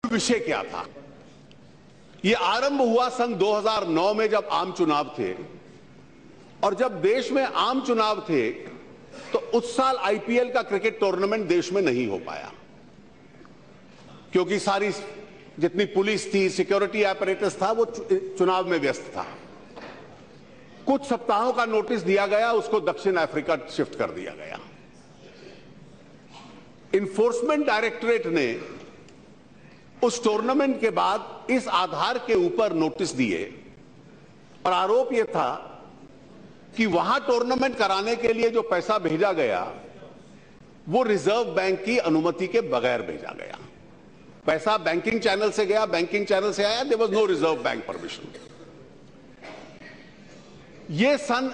विषय क्या था? ये आरंभ हुआ सन 2009 में जब आम चुनाव थे, और जब देश में आम चुनाव थे तो उस साल आईपीएल का क्रिकेट टूर्नामेंट देश में नहीं हो पाया, क्योंकि सारी जितनी पुलिस थी, सिक्योरिटी apparatus था, वो चुनाव में व्यस्त था। कुछ सप्ताहों का नोटिस दिया गया, उसको दक्षिण अफ्रीका शिफ्ट कर दिया गया। इन्फोर्समेंट डायरेक्टरेट ने उस टूर्नामेंट के बाद इस आधार के ऊपर नोटिस दिए, और आरोप यह था कि वहां टूर्नामेंट कराने के लिए जो पैसा भेजा गया वो रिजर्व बैंक की अनुमति के बगैर भेजा गया। पैसा बैंकिंग चैनल से गया, बैंकिंग चैनल से आया, there was no reserve bank permission. यह सन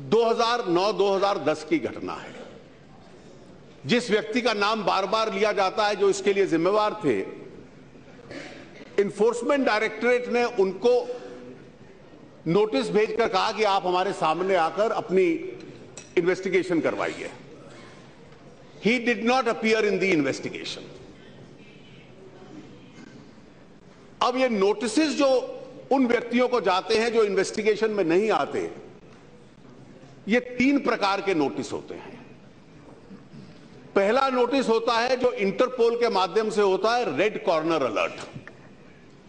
2009-2010 की घटना है। जिस व्यक्ति का नाम बार बार लिया जाता है जो इसके लिए जिम्मेवार थे, इन्फोर्समेंट डायरेक्टरेट ने उनको नोटिस भेजकर कहा कि आप हमारे सामने आकर अपनी इन्वेस्टिगेशन करवाइए। He did not appear in the investigation. अब ये नोटिसेस जो उन व्यक्तियों को जाते हैं जो इन्वेस्टिगेशन में नहीं आते, ये 3 प्रकार के नोटिस होते हैं। पहला नोटिस होता है जो इंटरपोल के माध्यम से होता है, रेड कॉर्नर अलर्ट,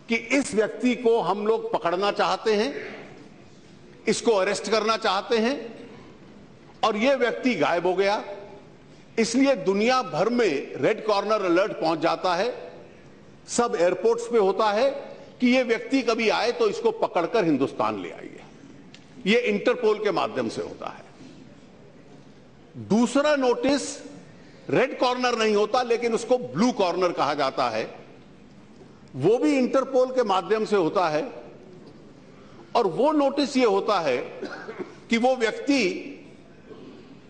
कि इस व्यक्ति को हम लोग पकड़ना चाहते हैं, इसको अरेस्ट करना चाहते हैं, और यह व्यक्ति गायब हो गया। इसलिए दुनिया भर में रेड कॉर्नर अलर्ट पहुंच जाता है, सब एयरपोर्ट्स पे होता है कि यह व्यक्ति कभी आए तो इसको पकड़कर हिंदुस्तान ले आइए। यह इंटरपोल के माध्यम से होता है। दूसरा नोटिस रेड कॉर्नर नहीं होता, लेकिन उसको ब्लू कॉर्नर कहा जाता है। वो भी इंटरपोल के माध्यम से होता है, और वो नोटिस ये होता है कि वो व्यक्ति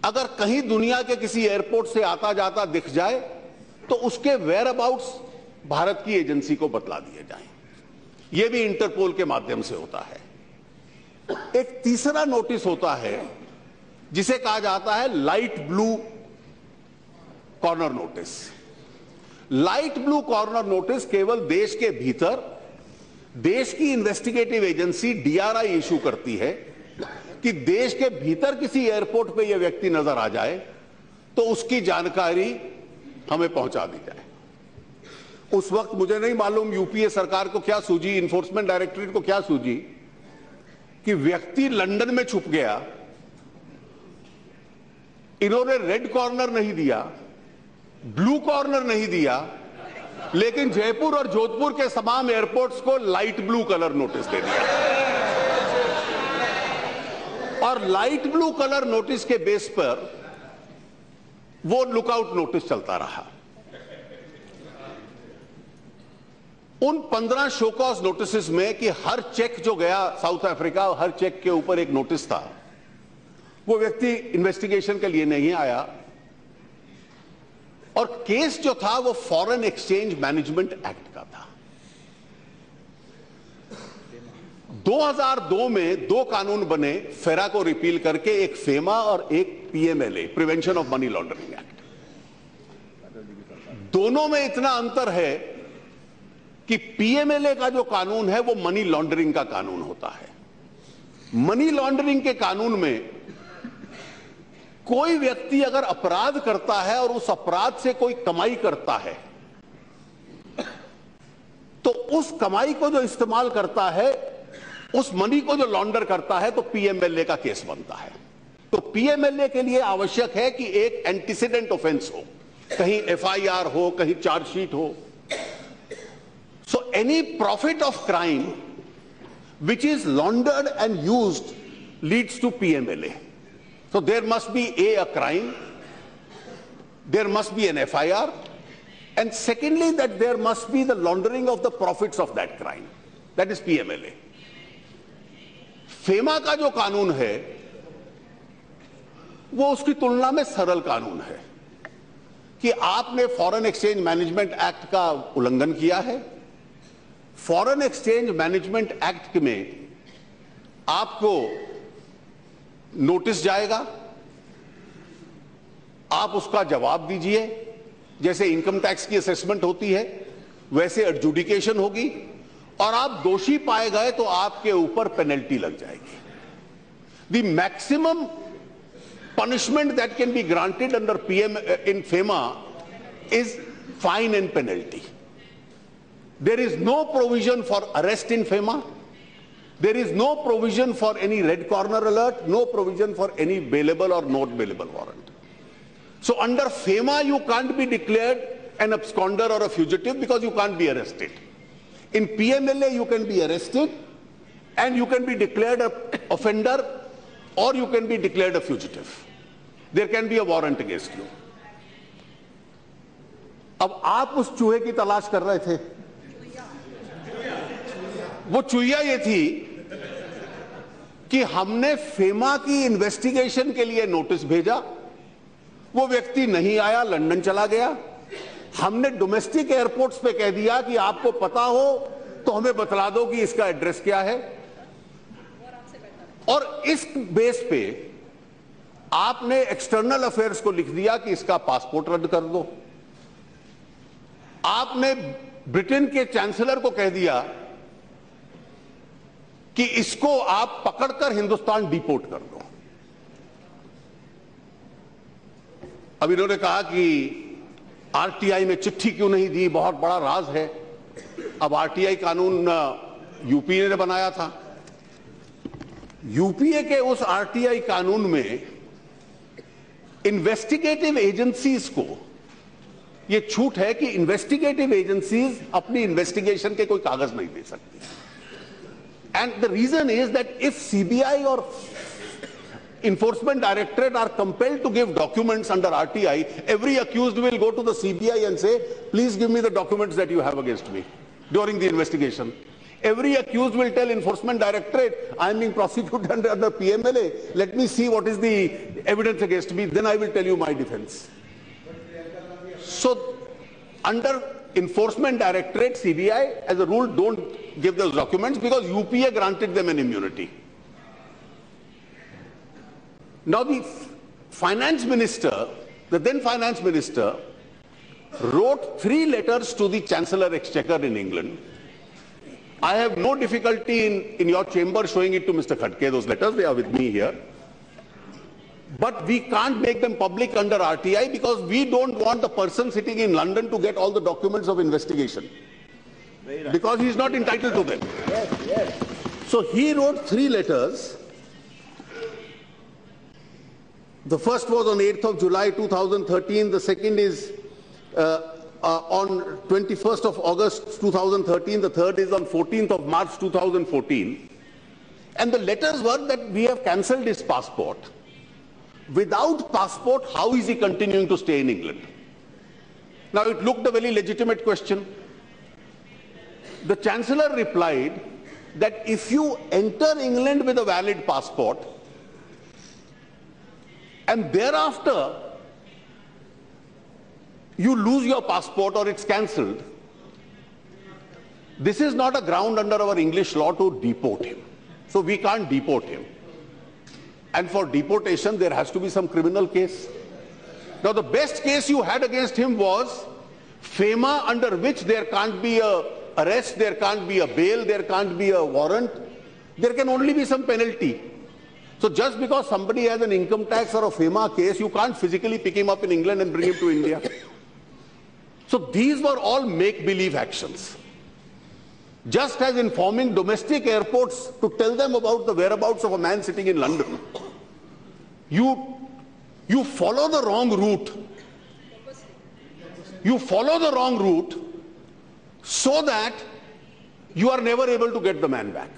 अगर कहीं दुनिया के किसी एयरपोर्ट से आता जाता दिख जाए तो उसके वेयर अबाउट्स भारत की एजेंसी को बतला दिए जाएं। ये भी इंटरपोल के माध्यम से होता है। एक तीसरा नोटिस होता है जिसे कहा जाता है light blue corner notice. Light blue corner notice केवल देश के भीतर देश की इन्वेस्टिगेटिव एजेंसी डीआरआई इशू करती है कि देश के भीतर किसी एयरपोर्ट पे यह व्यक्ति नजर आ जाए तो उसकी जानकारी हमें पहुंचा दी जाए। उस वक्त मुझे नहीं मालूम यूपीए सरकार को क्या सूझी, इन्फोर्समेंट डायरेक्टरेट को क्या सूझी, कि व्यक्ति लंदन में छुप गया, इन्होंने रेड कॉर्नर नहीं दिया, ब्लू कॉर्नर नहीं दिया, लेकिन जयपुर और जोधपुर के तमाम एयरपोर्ट्स को लाइट ब्लू कलर नोटिस दे दिया। और लाइट ब्लू कलर नोटिस के बेस पर वो लुकआउट नोटिस चलता रहा। उन 15 शोकॉज नोटिस में कि हर चेक जो गया साउथ अफ्रीका, हर चेक के ऊपर एक नोटिस था। वो व्यक्ति इन्वेस्टिगेशन के लिए नहीं आया, और केस जो था वो फॉरेन एक्सचेंज मैनेजमेंट एक्ट का था। 2002 में 2 कानून बने, फेरा को रिपील करके, एक फेमा और एक PMLA, prevention of money laundering act. दोनों में इतना अंतर है कि पीएमएलए का जो कानून है वो मनी लॉन्ड्रिंग का कानून होता है। मनी लॉन्ड्रिंग के कानून में कोई व्यक्ति अगर अपराध करता है और उस अपराध से कोई कमाई करता है, तो उस कमाई को जो इस्तेमाल करता है, उस मनी को जो लॉन्डर करता है, तो पीएमएलए का केस बनता है। तो पीएमएलए के लिए आवश्यक है कि एक एंटीसीडेंट ऑफेंस हो, कहीं एफआईआर हो, कहीं चार्जशीट हो। So any profit of crime which is laundered and used leads to PMLA. So there must be a crime, there must be an FIR, and secondly that there must be the laundering of the profits of that crime. That is PMLA. FEMA का जो कानून है वो उसकी तुलना में सरल कानून है कि आपने फॉरेन एक्सचेंज मैनेजमेंट एक्ट का उल्लंघन किया है। फॉरेन एक्सचेंज मैनेजमेंट एक्ट में आपको नोटिस जाएगा, आप उसका जवाब दीजिए। जैसे इनकम टैक्स की असेसमेंट होती है, वैसे एडजुडिकेशन होगी, और आप दोषी पाए गए तो आपके ऊपर पेनल्टी लग जाएगी. The maximum punishment that can be granted under PM in FEMA is fine and penalty. There is no provision for arrest in FEMA. There is no provision for any red corner alert, no provision for any bailable or not bailable warrant. So under FEMA you can't be declared an absconder or a fugitive because you can't be arrested. In PMLA you can be arrested and you can be declared an offender or you can be declared a fugitive. There can be a warrant against you. अब आप उस चूहे की तलाश कर रहे थे. वो चुहिया ये थी कि हमने फेमा की इन्वेस्टिगेशन के लिए नोटिस भेजा, वो व्यक्ति नहीं आया, लंदन चला गया. हमने डोमेस्टिक एयरपोर्ट्स पे कह दिया कि आपको पता हो तो हमें बतला दो कि इसका एड्रेस क्या है, और इस बेस पे आपने एक्सटर्नल अफेयर्स को लिख दिया कि इसका पासपोर्ट रद्द कर दो. आपने ब्रिटेन के चांसलर को कह दिया कि इसको आप पकड़कर हिंदुस्तान डिपोर्ट कर दो. अब इन्होंने कहा कि आरटीआई में चिट्ठी क्यों नहीं दी, बहुत बड़ा राज है. अब आरटीआई कानून यूपीए ने बनाया था. यूपीए के उस आरटीआई कानून में इन्वेस्टिगेटिव एजेंसीज को यह छूट है कि इन्वेस्टिगेटिव एजेंसीज अपनी इन्वेस्टिगेशन के कोई कागज नहीं दे सकती. And the reason is that if CBI और Enforcement Directorate are compelled to give documents under RTI, every accused will go to the CBI and say, please give me the documents that you have against me during the investigation. Every accused will tell Enforcement Directorate, I am being prosecuted under PMLA, let me see what is the evidence against me, then I will tell you my defense. So under Enforcement Directorate, CBI as a rule don't give those documents because UPA granted them an immunity. Now the finance minister, the then finance minister, wrote 3 letters to the Chancellor Exchequer in England. I have no difficulty in your chamber showing it to Mr. Khadke, those letters, they are with me here. But we can't make them public under RTI because we don't want the person sitting in London to get all the documents of investigation. Because he is not entitled to them. Yes. So he wrote 3 letters. The first was on 8th of July 2013, the second is on 21st of August 2013, the third is on 14th of March 2014. And the letters were that we have cancelled his passport. Without passport, how is he continuing to stay in England? Now it looked a very legitimate question. The Chancellor replied that if you enter England with a valid passport, and thereafter you lose your passport or it's cancelled, this is not a ground under our English law to deport him. So we can't deport him. And for deportation there has to be some criminal case. Now the best case you had against him was FEMA, under which there can't be a arrest, there can't be a bail, there can't be a warrant, there can only be some penalty. So just because somebody has an income tax or a FEMA case, you can't physically pick him up in England and bring him to India. So these were all make-believe actions. Just as informing domestic airports to tell them about the whereabouts of a man sitting in London, you follow the wrong route. You follow the wrong route so that you are never able to get the man back.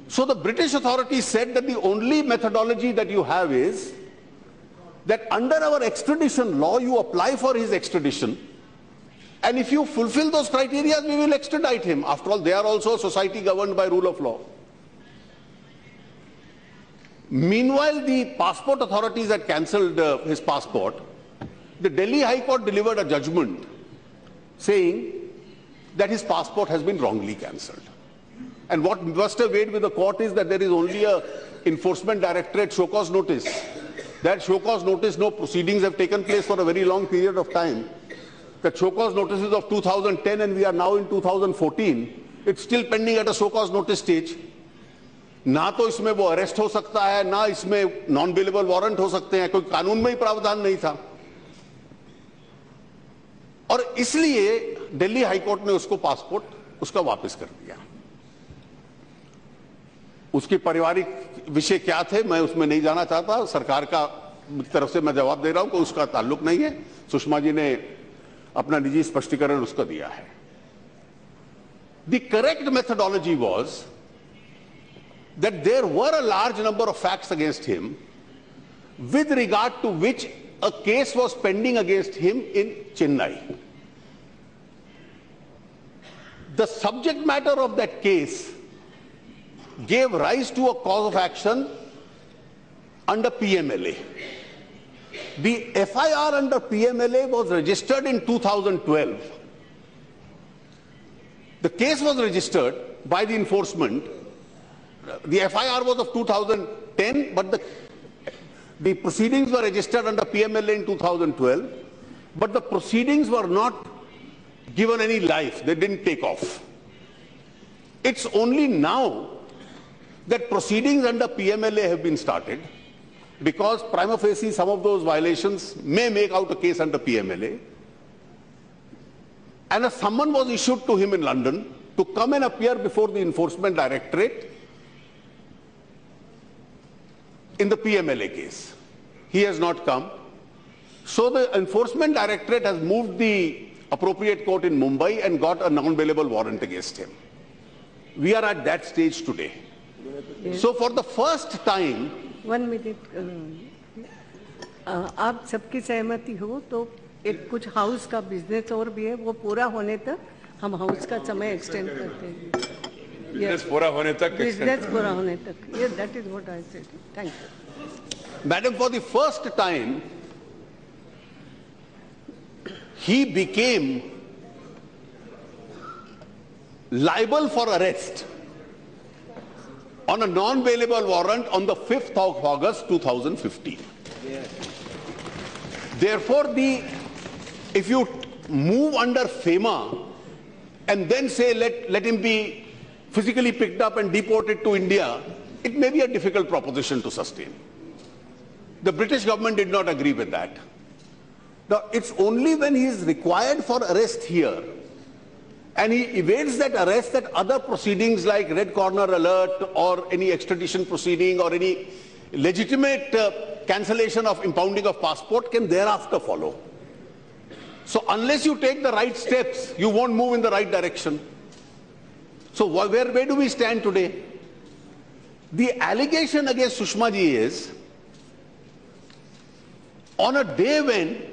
So the British authorities said that the only methodology that you have is that under our extradition law, you apply for his extradition, and if you fulfill those criteria, we will extradite him. After all, they are also a society governed by rule of law. Meanwhile, the passport authorities had cancelled his passport. The Delhi High Court delivered a judgment saying that his passport has been wrongly cancelled. And what must have weighed with the court is that there is only a Enforcement Directorate show cause notice. That show cause notice, no proceedings have taken place for a very long period of time. The show cause notices of 2010 and we are now in 2014. It's still pending at a show cause notice stage. ना तो इसमें वो arrest हो सकता है, ना इसमें non bailable warrant हो सकते हैं, कोई कानून में ही प्रावधान नहीं था। और इसलिए दिल्ली हाईकोर्ट ने उसको पासपोर्ट उसका वापस कर दिया। उसकी पारिवारिक विषय क्या थे मैं उसमें नहीं जाना चाहता, सरकार का तरफ से मैं जवाब दे रहा हूं कि उसका ताल्लुक नहीं है। सुषमा जी ने अपना निजी स्पष्टीकरण उसको दिया है। The correct methodology was that there were a large number of facts against him with regard to which a case was pending against him in Chennai. The subject matter of that case gave rise to a cause of action under PMLA. The FIR under PMLA was registered in 2012. The case was registered by the enforcement. The FIR was of 2010, but the proceedings were registered under PMLA in 2012, but the proceedings were not given any life. They didn't take off. It's only now that proceedings under PMLA have been started, because prima facie some of those violations may make out a case under PMLA, and a summon was issued to him in London to come and appear before the Enforcement Directorate in the PMLA case. He has not come. So the Enforcement Directorate has moved the appropriate court in Mumbai and got a non-bailable warrant against him. We are at that stage today. Yes. So for the first time... 1 minute. आप सबकी सहमति हो तो एक कुछ house का business और भी है, वो पूरा होने तक हम हाउस का समय एक्सटेंड करते हैं। Business पूरा होने तक, business पूरा होने तक. Yes, that is what I said. Thank you. Madam, for the first time, he became liable for arrest on a non-bailable warrant on the 5th of August 2015. Yes. Therefore, if you move under FEMA and then say let him be physically picked up and deported to India, it may be a difficult proposition to sustain. The British government did not agree with that. Now, it's only when he is required for arrest here and he evades that arrest that other proceedings like Red Corner Alert or any extradition proceeding or any legitimate cancellation of impounding of passport can thereafter follow. So unless you take the right steps, you won't move in the right direction. So where do we stand today? The allegation against Sushmaji is, on a day when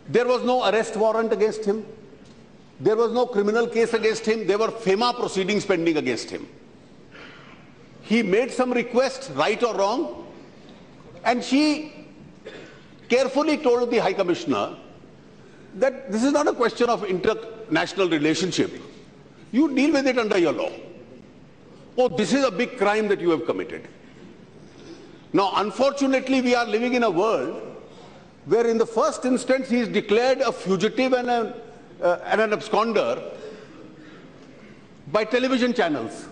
there was no arrest warrant against him, there was no criminal case against him, there were FEMA proceedings pending against him. He made some request, right or wrong, and she carefully told the High Commissioner that this is not a question of international relationship. You deal with it under your law. Oh, this is a big crime that you have committed. Now, unfortunately, we are living in a world where in the first instance he is declared a fugitive and an absconder by television channels,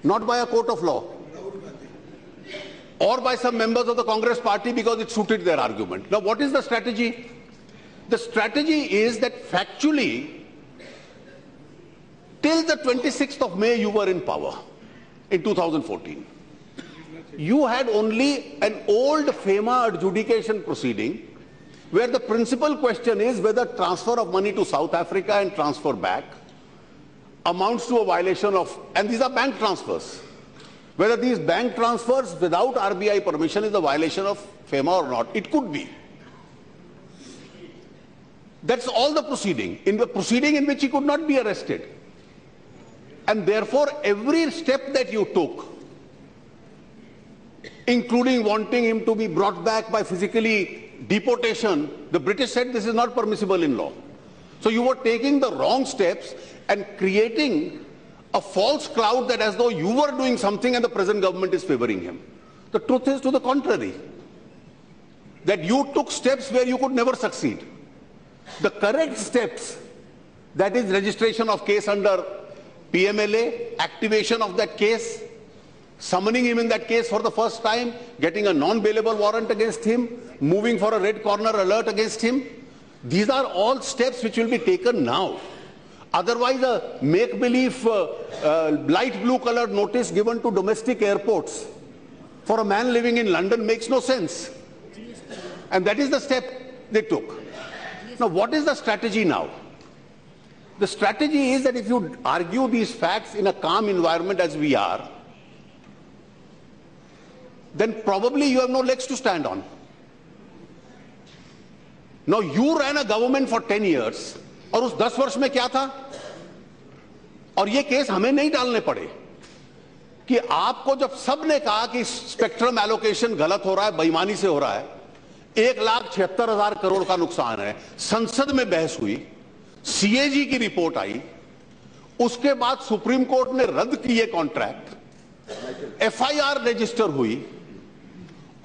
not by a court of law, or by some members of the Congress party because it suited their argument. Now, what is the strategy? The strategy is that factually, till the 26th of May, you were in power in 2014. You had only an old FEMA adjudication proceeding where the principal question is whether transfer of money to South Africa and transfer back amounts to a violation of, and these are bank transfers, whether these bank transfers without RBI permission is a violation of FEMA or not. It could be. That's all the proceeding. In the proceeding in which he could not be arrested. And therefore, every step that you took, including wanting him to be brought back by physically deportation, the British said this is not permissible in law. So you were taking the wrong steps and creating a false cloud that as though you were doing something and the present government is favoring him. The truth is to the contrary, that you took steps where you could never succeed. the correct steps, that is registration of case under PMLA, activation of that case, summoning him in that case for the first time, getting a non-bailable warrant against him, moving for a red corner alert against him. These are all steps which will be taken now. Otherwise, a make-believe light blue colored notice given to domestic airports for a man living in London makes no sense. And that is the step they took. Now, what is the strategy now? The strategy is that if you argue these facts in a calm environment as we are, then probably you have no legs to stand on. Now, you ran a government for 10 years, और उस 10 वर्ष में क्या था? और ये case हमें नहीं डालने पड़े कि आपको जब सबने कहा कि स्पेक्ट्रम एलोकेशन गलत हो रहा है, बेईमानी से हो रहा है, 1,76,000 करोड़ का नुकसान है, संसद में बहस हुई, सीएजी की रिपोर्ट आई, उसके बाद सुप्रीम कोर्ट ने रद्द किए कॉन्ट्रैक्ट, एफआईआर रजिस्टर हुई,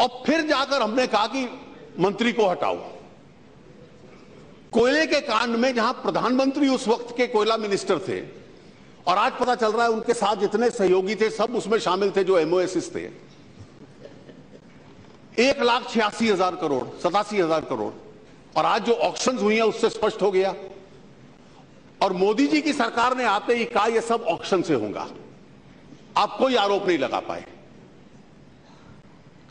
और फिर जाकर हमने कहा कि मंत्री को हटाओ। कोयले के कांड में जहां प्रधानमंत्री उस वक्त के कोयला मिनिस्टर थे, और आज पता चल रहा है उनके साथ जितने सहयोगी थे सब उसमें शामिल थे जो एमओएस थे, 1,86,000 करोड़, 87,000 करोड़, और आज जो ऑक्शंस हुई हैं उससे स्पष्ट हो गया। और मोदी जी की सरकार ने आते ही कहा यह सब ऑक्शन से होगा, आप कोई आरोप नहीं लगा पाए।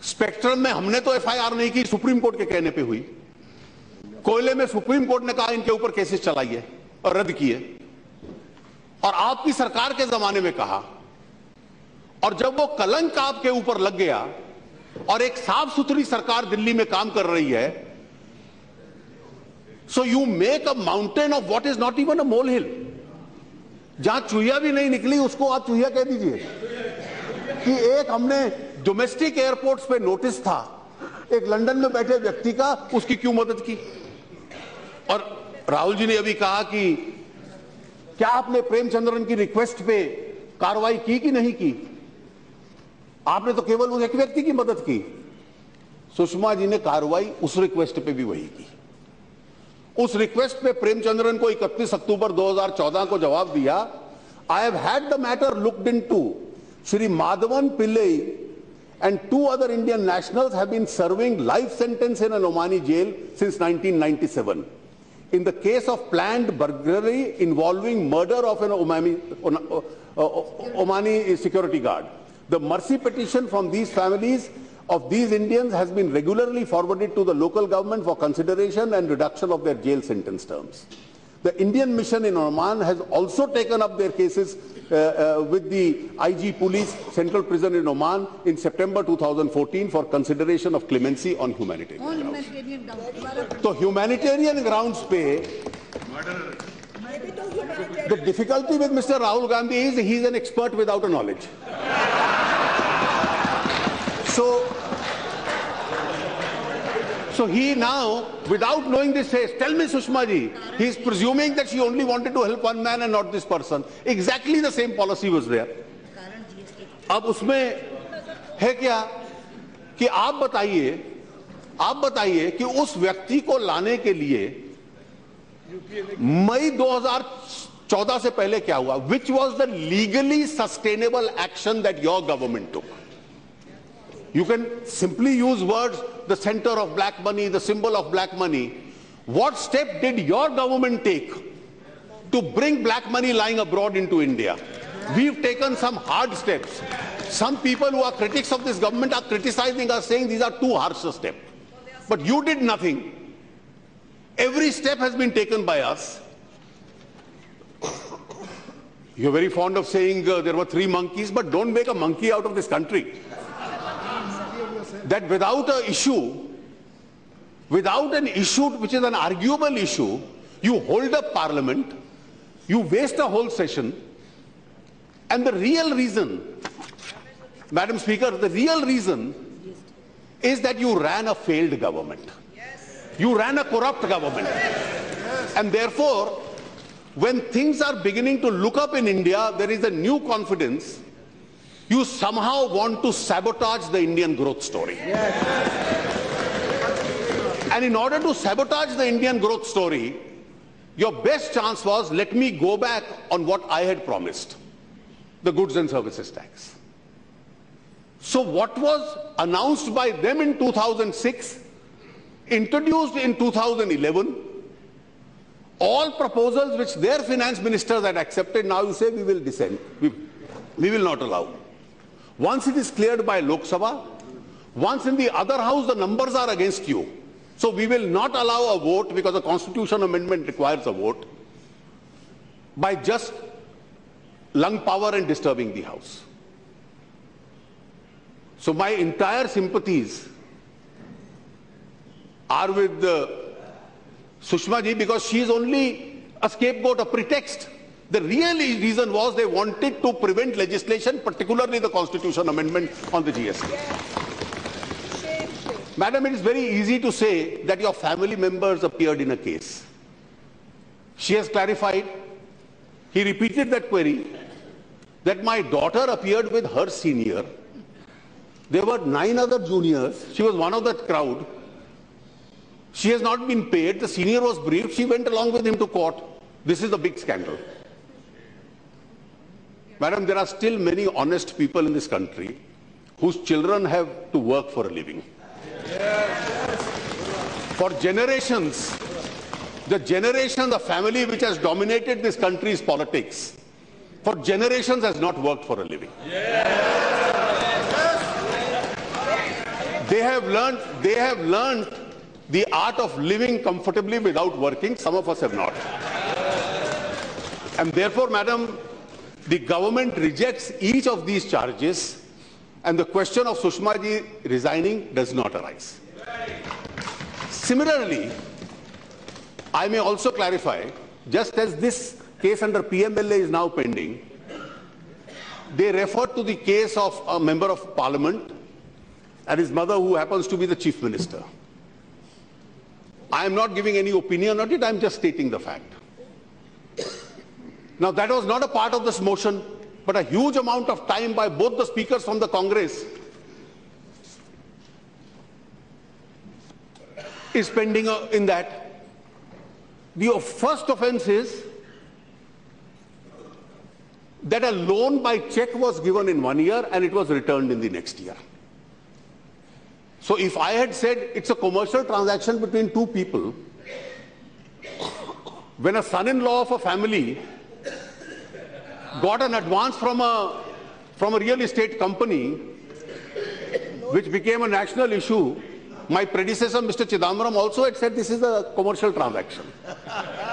स्पेक्ट्रम में हमने तो एफआईआर नहीं की, सुप्रीम कोर्ट के कहने पे हुई। कोयले में सुप्रीम कोर्ट ने कहा इनके ऊपर केसेस चलाइए और रद्द किए, और आपकी सरकार के जमाने में कहा, और जब वो कलंक आपके ऊपर लग गया और एक साफ सुथरी सरकार दिल्ली में काम कर रही है, so you make a mountain of what is not even a molehill. जहां चूहिया भी नहीं निकली उसको आप चूहिया कह दीजिए। कि एक हमने डोमेस्टिक एयरपोर्ट्स पे नोटिस था एक लंदन में बैठे व्यक्ति का, उसकी क्यों मदद की? और राहुल जी ने अभी कहा कि क्या आपने प्रेमचंद्रन की रिक्वेस्ट पे कार्रवाई की कि नहीं की? आपने तो केवल उस एक व्यक्ति की मदद की। सुषमा जी ने कार्रवाई उस रिक्वेस्ट पे भी वही की। उस रिक्वेस्ट पे प्रेमचंद्रन को 31 अक्टूबर 2014 को जवाब दिया, I have had the matter looked into. Shri Madhavan Pillai and 2 other Indian nationals have been serving life sentence in an Omani jail since 1997 in the case of planned burglary involving murder of an Omani security guard. The mercy petition from these families of these Indians has been regularly forwarded to the local government for consideration and reduction of their jail sentence terms. The Indian mission in Oman has also taken up their cases with the IG Police Central Prison in Oman in September 2014 for consideration of clemency on humanitarian grounds. So humanitarian grounds pe, the difficulty with Mr. Rahul Gandhi is he is an expert without a knowledge. So he now, without knowing this, says, tell me Sushmaji, he is presuming that she only wanted to help one man and not this person. Exactly the same policy was there. अब उसमें है क्या कि आप बताइए कि उस व्यक्ति को लाने के लिए मई 2014 से पहले क्या हुआ? Which was the legally sustainable action that your government took? You can simply use words, the center of black money, the symbol of black money. What step did your government take to bring black money lying abroad into India? We've taken some hard steps. Some people who are critics of this government are criticizing us, saying these are too harsh a step. But you did nothing. Every step has been taken by us. You're very fond of saying there were 3 monkeys, but don't make a monkey out of this country. That without an issue which is an arguable issue, you hold up parliament, you waste a whole session, and the real reason, Madam Speaker, the real reason is that you ran a failed government. You ran a corrupt government. And therefore, when things are beginning to look up in India, there is a new confidence. You somehow want to sabotage the Indian growth story. And in order to sabotage the Indian growth story, your best chance was, let me go back on what I had promised, the goods and services tax. So what was announced by them in 2006, introduced in 2011, all proposals which their finance ministers had accepted, now you say we will dissent. We will not allow. Once it is cleared by Lok Sabha, once in the other house the numbers are against you. So we will not allow a vote, because a constitution amendment requires a vote, by just lung power and disturbing the house. So my entire sympathies are with Sushmaji, because she is only a scapegoat, a pretext. The real reason was they wanted to prevent legislation, particularly the constitution amendment on the GST. Madam, it is very easy to say that your family members appeared in a case. She has clarified. He repeated that query, that my daughter appeared with her senior. There were 9 other juniors. She was one of that crowd. She has not been paid. The senior was briefed. She went along with him to court. This is a big scandal. Madam, there are still many honest people in this country whose children have to work for a living. For generations, the family which has dominated this country's politics, for generations has not worked for a living. They have learned the art of living comfortably without working. Some of us have not. And therefore, madam, the government rejects each of these charges, and the question of Sushmaji resigning does not arise. Similarly, I may also clarify, just as this case under PMLA is now pending, they refer to the case of a member of parliament and his mother, who happens to be the chief minister. I am not giving any opinion on it, I am just stating the fact. Now, that was not a part of this motion, but a huge amount of time by both the speakers from the Congress is pending in that. The first offense is that a loan by check was given in 1 year and it was returned in the next year. So if I had said it's a commercial transaction between 2 people, when a son-in-law of a family got an advance from a real estate company, which became a national issue, my predecessor, Mr. Chidambaram, also had said this is a commercial transaction.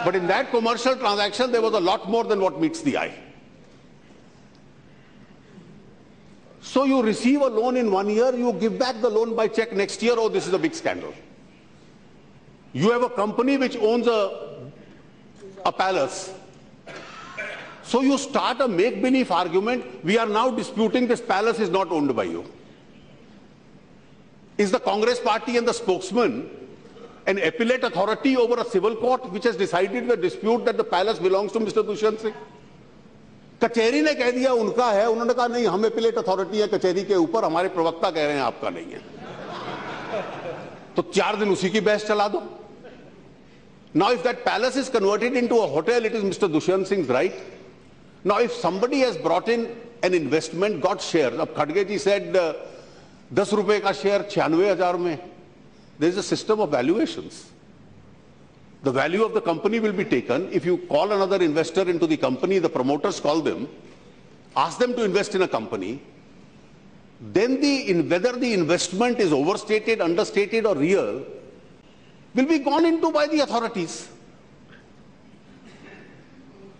But in that commercial transaction, there was a lot more than what meets the eye. So you receive a loan in 1 year, you give back the loan by check next year. Oh, this is a big scandal. You have a company which owns a palace. So you start a make-believe argument. We are now disputing this palace is not owned by you. Is the Congress party and the spokesman an appellate authority over a civil court which has decided the dispute that the palace belongs to Mr. Dushyant Singh? कचहरी ने कह दिया उनका है, उन्होंने कहा नहीं हम एपिलेट अथॉरिटी है कचहरी के ऊपर, हमारे प्रवक्ता कह रहे हैं आपका नहीं है, तो 4 दिन उसी की बहस चला दो. Now if that palace is converted into a hotel, it is Mr. Dushyant Singh's right. Now if somebody has brought in an investment, got shares, अब खड़गे जी said 10 रुपए का शेयर 96,000 में, there is a system of valuations. The value of the company will be taken. If you call another investor into the company, the promoters call them, ask them to invest in a company, then whether the investment is overstated, understated or real will be gone into by the authorities.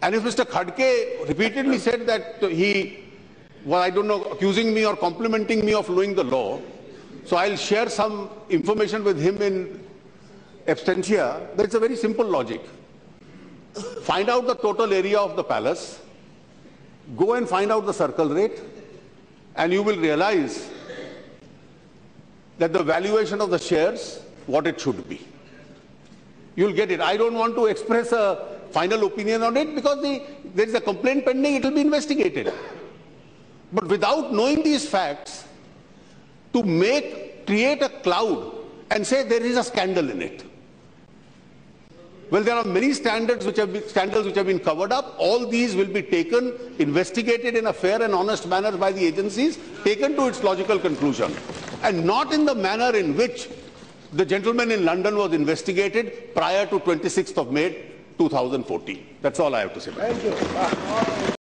And if Mr. Khadke repeatedly said that he was, I don't know, accusing me or complimenting me of knowing the law, so I'll share some information with him in absentia. That's a very simple logic. Find out the total area of the palace, go and find out the circle rate, and you will realize that the valuation of the shares, what it should be. You'll get it. I don't want to express a final opinion on it because there is a complaint pending, it will be investigated. But without knowing these facts, to create a cloud and say there is a scandal in it. Well, there are many scandals which have been covered up. All these will be taken, investigated in a fair and honest manner by the agencies, taken to its logical conclusion, and not in the manner in which the gentleman in London was investigated prior to 26th of May 2014. That's all I have to say. Thank you.